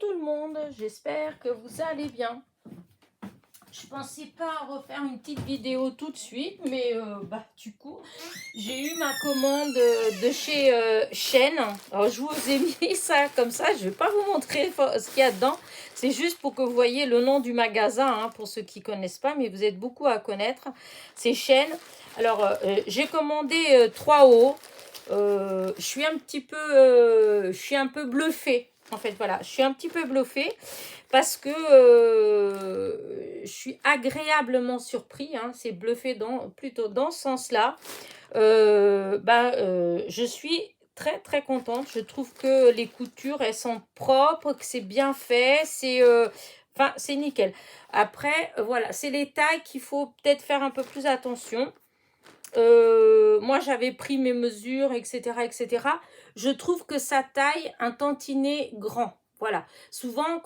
tout le monde, j'espère que vous allez bien. Je pensais pas refaire une petite vidéo tout de suite, mais du coup, j'ai eu ma commande de chez Shein. Alors, je vous ai mis ça comme ça, je vais pas vous montrer ce qu'il y a dedans. C'est juste pour que vous voyez le nom du magasin, hein, pour ceux qui connaissent pas, mais vous êtes beaucoup à connaître. C'est Shein. Alors, j'ai commandé 3 hauts. Je suis un peu bluffée. En fait, voilà, je suis un petit peu bluffée parce que je suis agréablement surpris. Hein, c'est bluffé plutôt dans ce sens-là. Je suis très très contente. Je trouve que les coutures, elles sont propres, que c'est bien fait. C'est nickel. Après, voilà, c'est les tailles qu'il faut peut-être faire un peu plus attention. Moi, j'avais pris mes mesures, etc., etc. Je trouve que ça taille un tantinet grand. Voilà. Souvent,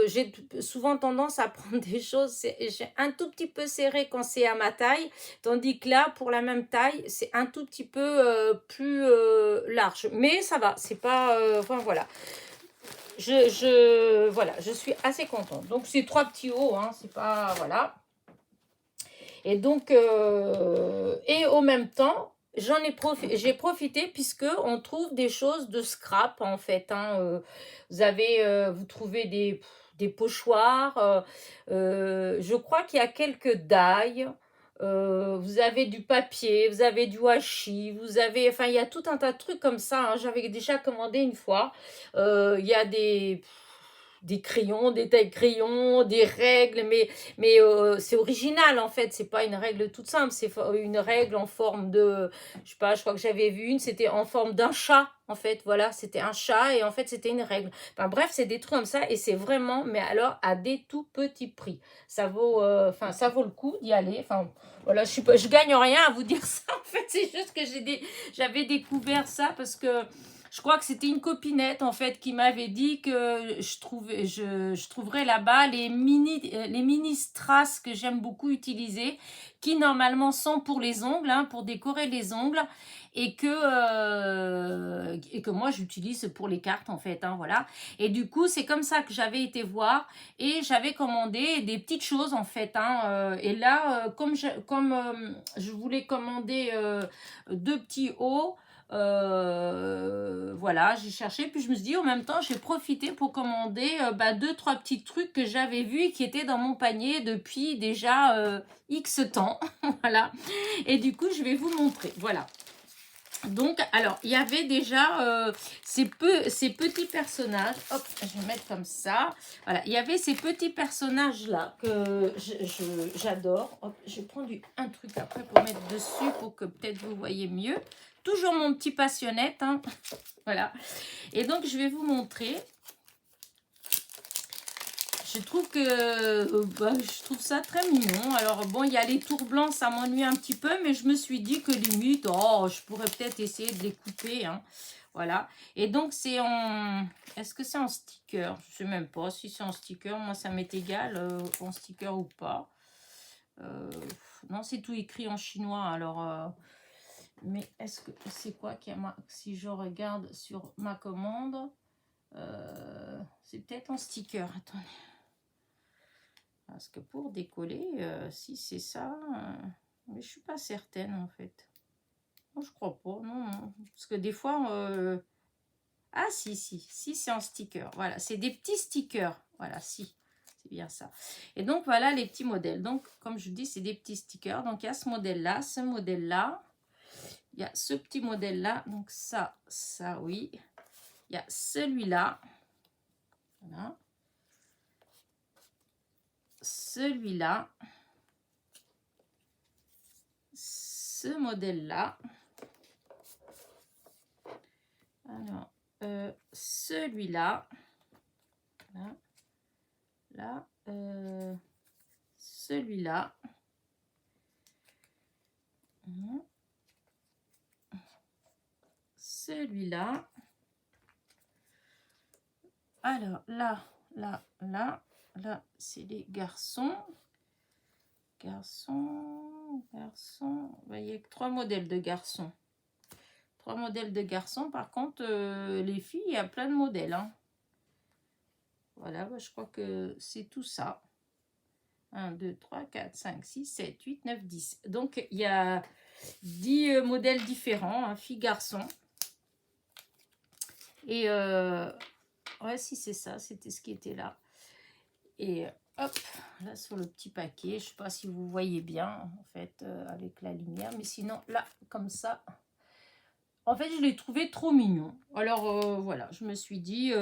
j'ai souvent tendance à prendre des choses, j'ai un tout petit peu serré quand c'est à ma taille, tandis que là, pour la même taille, c'est un tout petit peu plus large. Mais ça va, c'est pas... enfin, voilà. Voilà, je suis assez contente. Donc, c'est 3 petits hauts, hein, c'est pas... Voilà. Et donc, et au même temps, j'ai profité puisque on trouve des choses de scrap en fait. Hein. Vous trouvez des pochoirs. Je crois qu'il y a quelques dailles. Vous avez du papier, vous avez du washi, enfin, il y a tout un tas de trucs comme ça. Hein. J'avais déjà commandé une fois. Il y a des crayons, des tailles crayons, des règles, mais c'est original en fait, c'est pas une règle toute simple, c'est une règle en forme de, je sais pas, je crois que j'avais vu une, c'était en forme d'un chat en fait, voilà, c'était un chat et en fait c'était une règle. Enfin bref, c'est des trucs comme ça et c'est vraiment, mais alors à des tout petits prix. Ça vaut le coup d'y aller. Enfin voilà, je gagne rien à vous dire ça en fait, c'est juste que j'avais découvert ça parce que je crois que c'était une copinette en fait qui m'avait dit que je trouverais là-bas les mini strass que j'aime beaucoup utiliser, qui normalement sont pour les ongles, hein, pour décorer les ongles, et que moi j'utilise pour les cartes en fait, hein, voilà. Et du coup c'est comme ça que j'avais été voir et j'avais commandé des petites choses en fait, hein, et là comme je voulais commander 2 petits hauts. Voilà, j'ai cherché, puis je me suis dit en même temps j'ai profité pour commander 2-3 petits trucs que j'avais vus et qui étaient dans mon panier depuis déjà X temps. Voilà, et du coup je vais vous montrer. Voilà, donc alors il y avait déjà ces petits personnages. Hop, je vais mettre comme ça. Voilà, il y avait ces petits personnages là que j'adore. Hop, je vais prendre un truc après pour mettre dessus pour que peut-être vous voyez mieux. Toujours mon petit passionnette, hein. Voilà. Et donc je vais vous montrer. Je trouve je trouve ça très mignon. Alors bon, il y a les tours blancs, ça m'ennuie un petit peu, mais je me suis dit que limite, je pourrais peut-être essayer de les couper, hein. Voilà. Et donc c'est en... Est-ce que c'est en sticker? Je sais même pas si c'est en sticker. Moi, ça m'est égal, en sticker ou pas. Non, c'est tout écrit en chinois, alors... Mais est-ce que c'est quoi qui a si je regarde sur ma commande, c'est peut-être en sticker. Attendez. Parce que pour décoller, si c'est ça, mais je suis pas certaine en fait. Non, je crois pas, non. Parce que des fois, ah si, c'est en sticker. Voilà, c'est des petits stickers. Voilà, si, c'est bien ça. Et donc voilà les petits modèles. Donc comme je dis, c'est des petits stickers. Donc il y a ce modèle-là, ce modèle-là. Il y a ce petit modèle-là. Donc ça, oui. Il y a celui-là. Voilà. Celui-là. Ce modèle-là. Alors, celui-là. Voilà. Là. Celui-là. Celui-là. Alors, là, c'est les garçons. Garçons. Vous voyez que 3 modèles de garçons. 3 modèles de garçons. Par contre, les filles, il y a plein de modèles. Hein. Voilà, bah, je crois que c'est tout ça. 1, 2, 3, 4, 5, 6, 7, 8, 9, 10. Donc, il y a 10 modèles différents, hein, filles, garçons. Et ouais, si c'est ça, c'était ce qui était là. Et hop, là sur le petit paquet, je ne sais pas si vous voyez bien, en fait, avec la lumière. Mais sinon, là, comme ça, en fait, je l'ai trouvé trop mignon. Alors, voilà, je me suis dit,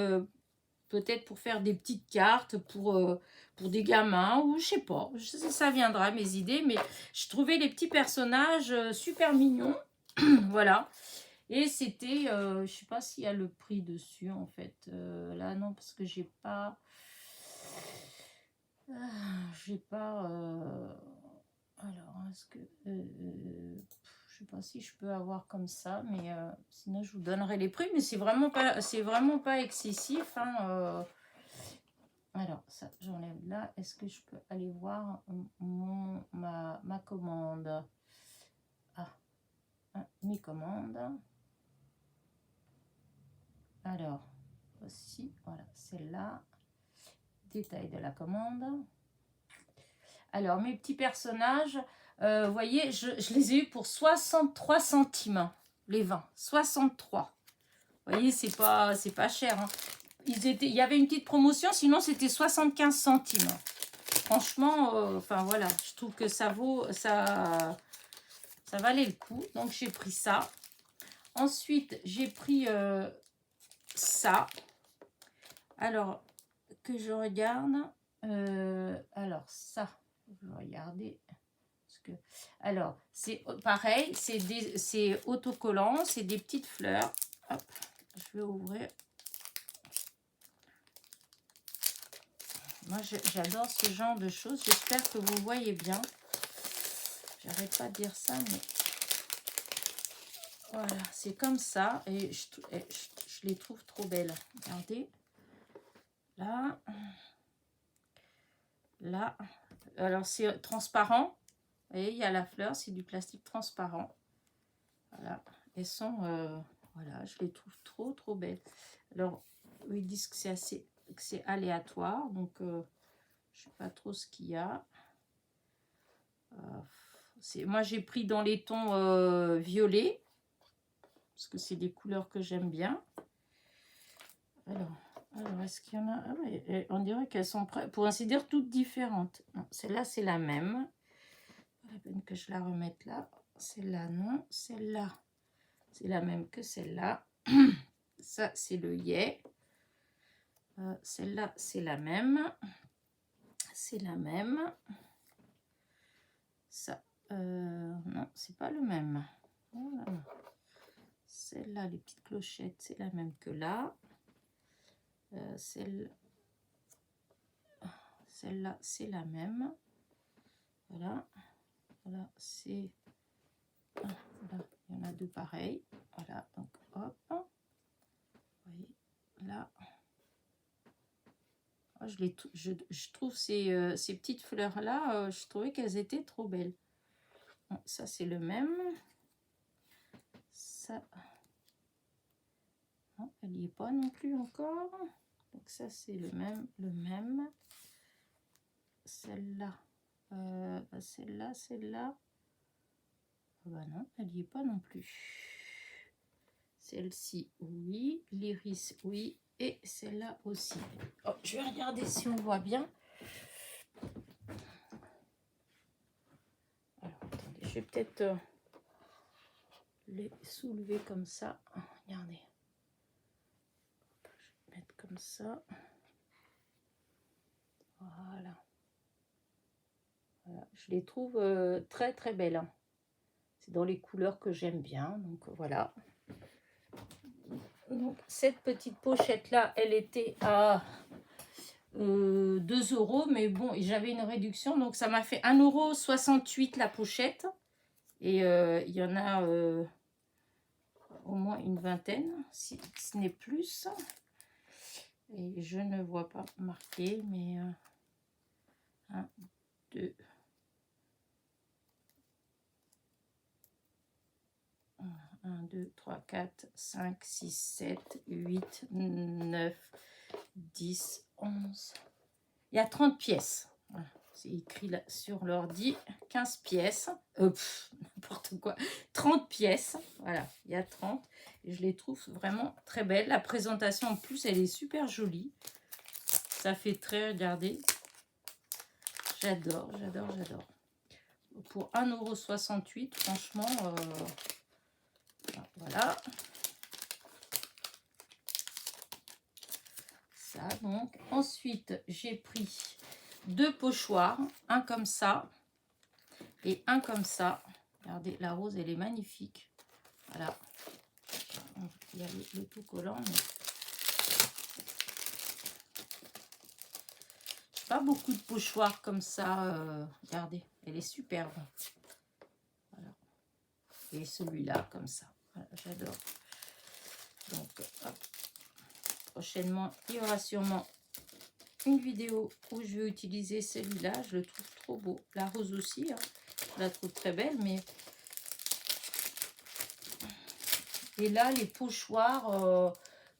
peut-être pour faire des petites cartes pour des gamins, ou je sais pas, ça viendra, mes idées. Mais je trouvais les petits personnages super mignons. Voilà. Et c'était, je sais pas s'il y a le prix dessus, en fait. Là, non, parce que j'ai pas... j'ai pas... alors, est-ce que... je sais pas si je peux avoir comme ça, mais sinon je vous donnerai les prix. Mais c'est vraiment pas excessif, hein, alors, ça, j'enlève là. Est-ce que je peux aller voir ma commande? Ah, mes commandes. Alors, voici, voilà, celle-là. Détail de la commande. Alors, mes petits personnages, vous voyez, je les ai eus pour 63 centimes, les 20. 63. Vous voyez, c'est pas cher, hein. Il y avait une petite promotion, sinon c'était 75 centimes. Franchement, enfin voilà, je trouve que ça valait le coup. Donc j'ai pris ça. Ensuite, j'ai pris ça. Alors, que je regarde. Alors, ça, je vais regarder. Parce que, alors, c'est pareil, c'est autocollant, c'est des petites fleurs. Hop, je vais ouvrir. Moi, j'adore ce genre de choses. J'espère que vous voyez bien. J'arrête pas de dire ça, mais voilà, c'est comme ça. Et je les trouve trop belles. Regardez. Là. Là. Alors, c'est transparent. Vous voyez, il y a la fleur. C'est du plastique transparent. Voilà. Elles sont... voilà, je les trouve trop, trop belles. Alors, ils disent que c'est aléatoire. Donc, je ne sais pas trop ce qu'il y a. Moi, j'ai pris dans les tons violets. Parce que c'est des couleurs que j'aime bien. Alors est-ce qu'il y en a? Ah ouais, on dirait qu'elles sont, pour ainsi dire, toutes différentes. Celle-là, c'est la même. Pas la peine que je la remette là. Celle-là, non. Celle-là, c'est la même que celle-là. Ça, c'est le yé. Celle-là, c'est la même. C'est la même. Ça, non, c'est pas le même. Voilà. Celle-là, les petites clochettes, c'est la même que là. Celle-là, c'est la même. Voilà. Voilà, c'est... Voilà, il y en a deux pareils. Voilà, donc hop. Vous voyez, là. Je trouve ces petites fleurs-là, je trouvais qu'elles étaient trop belles. Bon, ça, c'est le même. Ça... Non, elle n'y est pas non plus encore. Donc ça, c'est le même. Celle-là. Celle-là. Bah non, elle n'y est pas non plus. Celle-ci, oui. L'iris, oui. Et celle-là aussi. Oh, je vais regarder si on voit bien. Alors, attendez, je vais peut-être les soulever comme ça. Regardez. Je vais mettre comme ça. Voilà. Voilà. Je les trouve très très belles. C'est dans les couleurs que j'aime bien. Donc voilà. Donc cette petite pochette là, elle était à 2 €, mais bon, j'avais une réduction, donc ça m'a fait 1,68 € la pochette. Et il y en a au moins une vingtaine, si ce n'est plus. Et je ne vois pas marqué, mais 1, 2, 1, 2, 3, 4, 5, 6, 7, 8, 9, 10, 11. Il y a 30 pièces. Voilà. C'est écrit là sur l'ordi. 15 pièces. N'importe quoi. 30 pièces. Voilà, il y a 30. Et je les trouve vraiment très belles. La présentation en plus, elle est super jolie. Ça fait très, regardez. J'adore, j'adore, j'adore. Pour 1,68 €, franchement, voilà. Ça, donc. Ensuite, j'ai pris 2 pochoirs. Un comme ça et un comme ça. Regardez, la rose, elle est magnifique. Voilà. Il y a le tout collant, mais... Pas beaucoup de pochoirs comme ça. Regardez, elle est superbe. Voilà. Et celui-là, comme ça. Voilà, j'adore. Donc, hop. Prochainement, il y aura sûrement une vidéo où je vais utiliser celui-là. Je le trouve trop beau. La rose aussi, hein. Je la trouve très belle, mais... Et là, les pochoirs,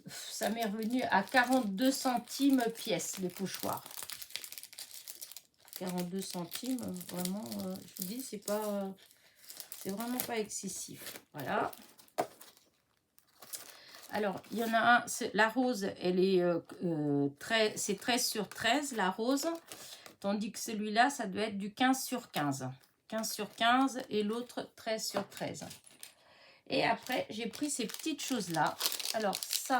ça m'est revenu à 42 centimes pièce, les pochoirs. 42 centimes, vraiment, je vous dis, c'est pas... c'est vraiment pas excessif. Voilà. Alors, il y en a un, la rose, elle est c'est 13 sur 13, la rose. Tandis que celui-là, ça doit être du 15 sur 15. 15 sur 15 et l'autre 13 sur 13. Et après, j'ai pris ces petites choses-là. Alors, ça,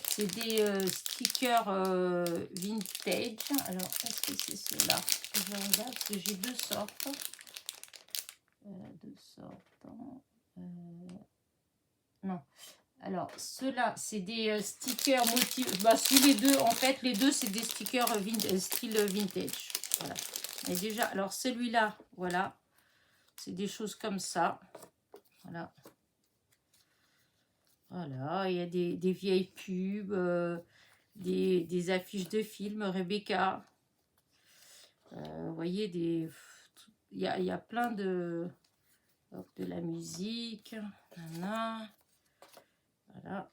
c'est des stickers vintage. Alors, est-ce que c'est ceux-là? Je regarde parce que j'ai deux sortes. Deux sortes. Non. Alors, ceux-là, c'est des stickers motifs. Bah, si les deux, en fait, les deux, c'est des stickers style vintage. Voilà. Mais déjà, alors celui-là, voilà. C'est des choses comme ça. Voilà. Voilà, il y a des vieilles pubs, des affiches de films, Rebecca. Vous voyez, il y a plein de... Hop, de la musique. Voilà. Voilà.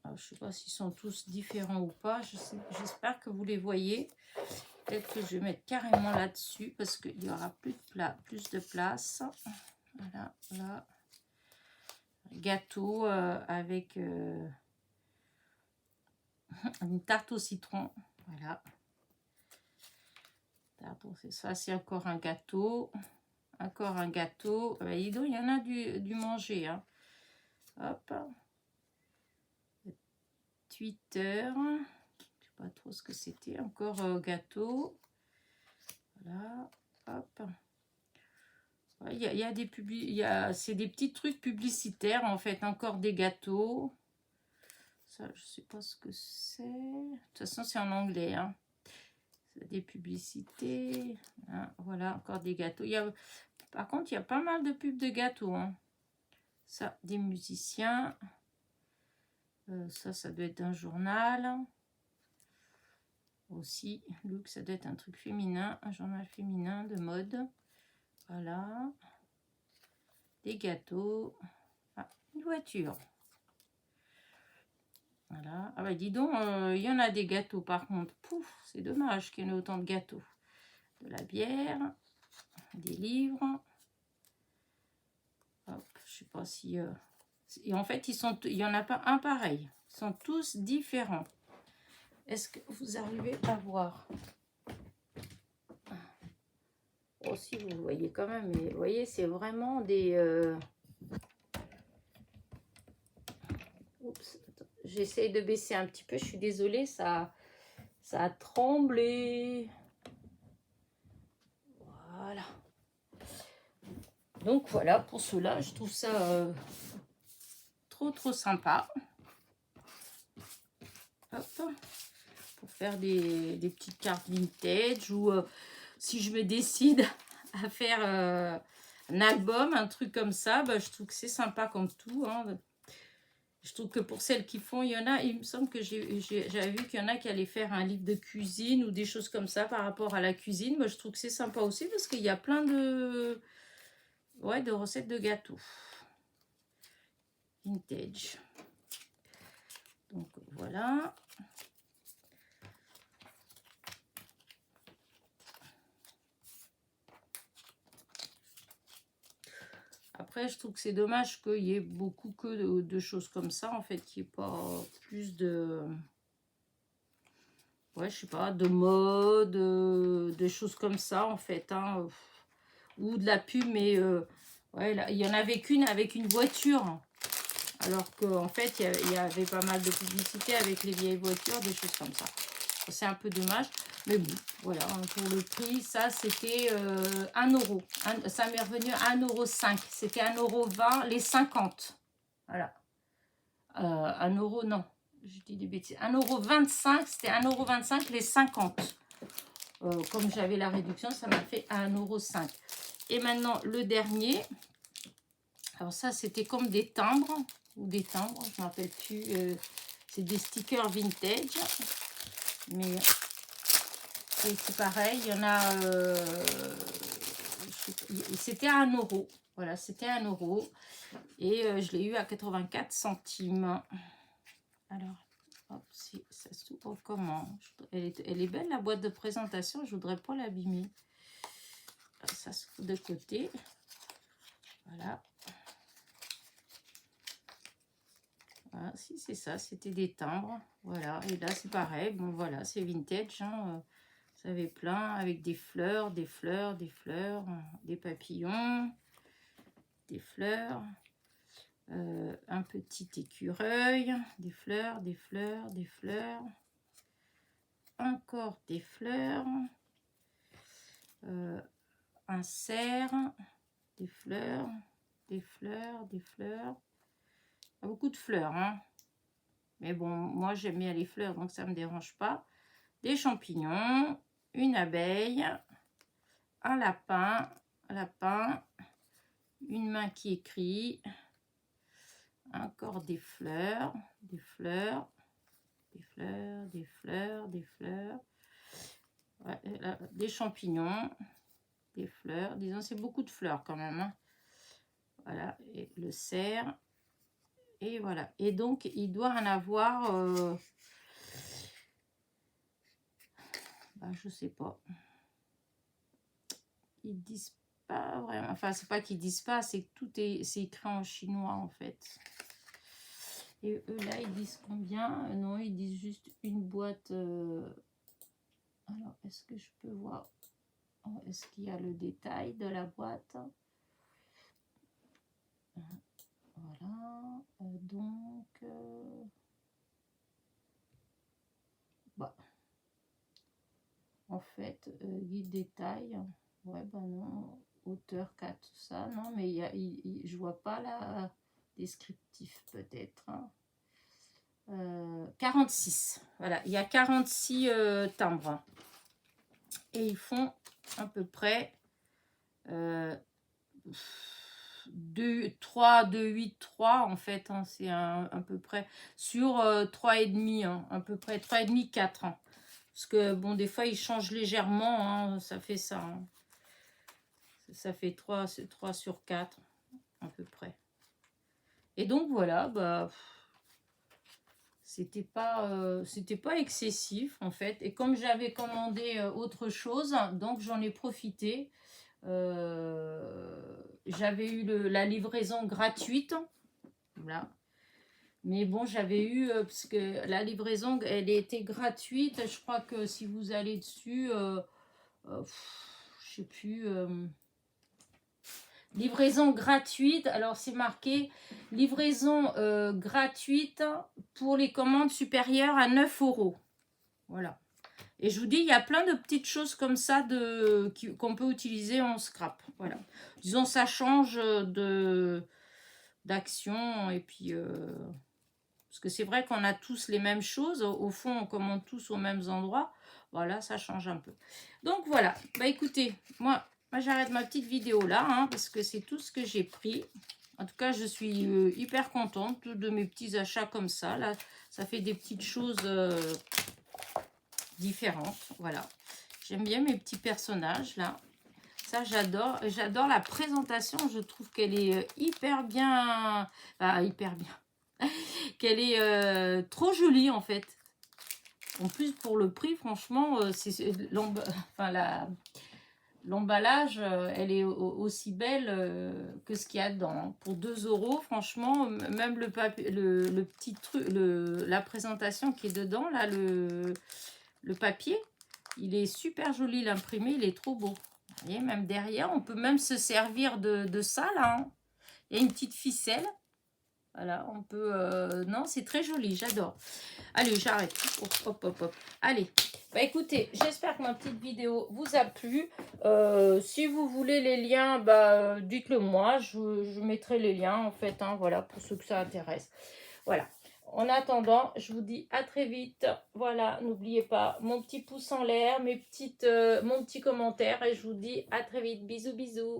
Alors, je ne sais pas s'ils sont tous différents ou pas. J'espère que vous les voyez. Peut-être que je vais mettre carrément là-dessus parce qu'il y aura plus de place. Voilà, là. Gâteau avec une tarte au citron. Voilà. C'est ça, c'est encore un gâteau. Encore un gâteau. Dis donc, il y en a du manger. Hein. Hop. Twitter. Je ne sais pas trop ce que c'était. Encore gâteau. Voilà. Hop. Il y a des c'est des petits trucs publicitaires en fait. Encore des gâteaux. Ça, je sais pas ce que c'est. De toute façon, c'est en anglais. Hein. Des publicités. Hein, voilà, encore des gâteaux. Par contre, il y a pas mal de pubs de gâteaux. Hein. Ça, des musiciens. Ça doit être un journal. Aussi, look, ça doit être un truc féminin. Un journal féminin de mode. Voilà. Des gâteaux. Ah, une voiture. Voilà. Ah bah dis donc, il y en a des gâteaux par contre. Pouf, c'est dommage qu'il y en ait autant de gâteaux. De la bière, des livres. Hop, je sais pas si... Et en fait, il n'y en a pas un pareil. Ils sont tous différents. Est-ce que vous arrivez à voir? Oh, si vous voyez quand même. Mais vous voyez, c'est vraiment des... Oups, j'essaye de baisser un petit peu. Je suis désolée, ça a tremblé. Voilà. Donc voilà, pour cela, je trouve ça trop sympa. Hop. Pour faire des petites cartes vintage ou si je me décide à faire un album, un truc comme ça, bah, je trouve que c'est sympa comme tout. Hein. Je trouve que pour celles qui font, il y en a, il me semble que j'avais vu qu'il y en a qui allaient faire un livre de cuisine ou des choses comme ça par rapport à la cuisine. Moi, je trouve que c'est sympa aussi parce qu'il y a plein de recettes de gâteaux. Vintage. voilà. Après, je trouve que c'est dommage qu'il y ait beaucoup que de choses comme ça, en fait, qu'il n'y ait pas plus de... Ouais, je sais pas, de mode, de choses comme ça, en fait, hein, ou de la pub, mais ouais, là, il y en avait qu'une avec une voiture, alors qu'en fait, il y avait pas mal de publicité avec les vieilles voitures, des choses comme ça. C'est un peu dommage, mais bon, voilà, hein, pour le prix, ça, c'était 1 euro. Ça m'est revenu à 1,05 €. C'était 1,20 € les 50. Voilà. 1 euro, non, je dis des bêtises. 1,25 €, c'était 1,25 € les 50. Comme j'avais la réduction, ça m'a fait 1,05 €. Et maintenant, le dernier. Alors ça, c'était comme des timbres. Ou des timbres, je ne me rappelle plus. C'est des stickers vintage. Mais c'est pareil, il y en a... c'était à 1 euro. Voilà, c'était 1 euro. Et je l'ai eu à 84 centimes. Alors, hop, ça s'ouvre comment? Elle est belle, la boîte de présentation. Je voudrais pas l'abîmer. Ça s'ouvre de côté. Voilà. Voilà, si c'est ça, c'était des timbres. Voilà, et là c'est pareil. Bon, voilà, c'est vintage. Hein. Vous avez plein avec des fleurs, des fleurs, des fleurs, des papillons, des fleurs. Un petit écureuil, des fleurs, des fleurs, des fleurs, encore des fleurs, un cerf, des fleurs, des fleurs, des fleurs. Beaucoup de fleurs, hein. Mais bon, moi j'aime bien les fleurs, donc ça ne me dérange pas. Des champignons, une abeille, un lapin, une main qui écrit. Encore des fleurs, des fleurs, des fleurs, des fleurs, des fleurs. Ouais, là, des champignons, des fleurs. Disons, c'est beaucoup de fleurs quand même. Hein. Voilà, et le cerf. Et voilà. Et donc, il doit en avoir... je sais pas. Ils disent pas vraiment... Enfin, c'est pas qu'ils disent pas, c'est que tout c'est écrit en chinois, en fait. Et eux, là, ils disent combien? Non, ils disent juste une boîte. Alors, est-ce que je peux voir? Est-ce qu'il y a le détail de la boîte? Voilà. Donc, en fait, guide détail. Ouais, non. Hauteur 4, tout ça. Non, mais je vois pas la descriptif, peut-être. Hein. 46. Voilà, il y a 46 timbres. Et ils font à peu près 3, 2, 8, 3 en fait. Hein, c'est à peu près sur 3,5, hein, à peu près 3,5, 4. Hein. Parce que bon, des fois, ils changent légèrement. Hein, ça fait ça. Hein. Ça fait 3 sur 4 à peu près. Et donc, voilà, c'était pas excessif en fait, et comme j'avais commandé autre chose, donc j'en ai profité. J'avais eu la livraison gratuite, voilà, mais bon, j'avais eu parce que la livraison elle était gratuite, je crois que si vous allez dessus je sais plus, livraison gratuite. Alors, c'est marqué livraison gratuite pour les commandes supérieures à 9 €. Voilà. Et je vous dis, il y a plein de petites choses comme ça qu'on peut utiliser en scrap. Voilà. Disons, ça change d'action. Et puis, parce que c'est vrai qu'on a tous les mêmes choses. Au fond, on commande tous aux mêmes endroits. Voilà, ça change un peu. Donc, voilà. Écoutez, moi j'arrête ma petite vidéo là, hein, parce que c'est tout ce que j'ai pris. En tout cas, je suis hyper contente de mes petits achats comme ça. Là, ça fait des petites choses différentes. Voilà. J'aime bien mes petits personnages là. Ça, j'adore. J'adore la présentation. Je trouve qu'elle est hyper bien. Hyper bien. qu'elle est trop jolie en fait. En plus, pour le prix, franchement, l'emballage, elle est aussi belle que ce qu'il y a dedans, hein. Pour 2 euros, franchement, même le papier, le petit truc, la présentation qui est dedans, là, le papier, il est super joli, l'imprimé, il est trop beau. Vous voyez, même derrière, on peut même se servir de ça, là, hein. Il y a une petite ficelle. Voilà, on peut... non, c'est très joli, j'adore. Allez, j'arrête. Hop, hop, hop, hop. Allez. Bah écoutez, j'espère que ma petite vidéo vous a plu. Si vous voulez les liens, bah dites-le moi. Je mettrai les liens, en fait, hein, voilà, pour ceux que ça intéresse. Voilà. En attendant, je vous dis à très vite. Voilà, n'oubliez pas mon petit pouce en l'air, mon petit commentaire. Et je vous dis à très vite. Bisous, bisous.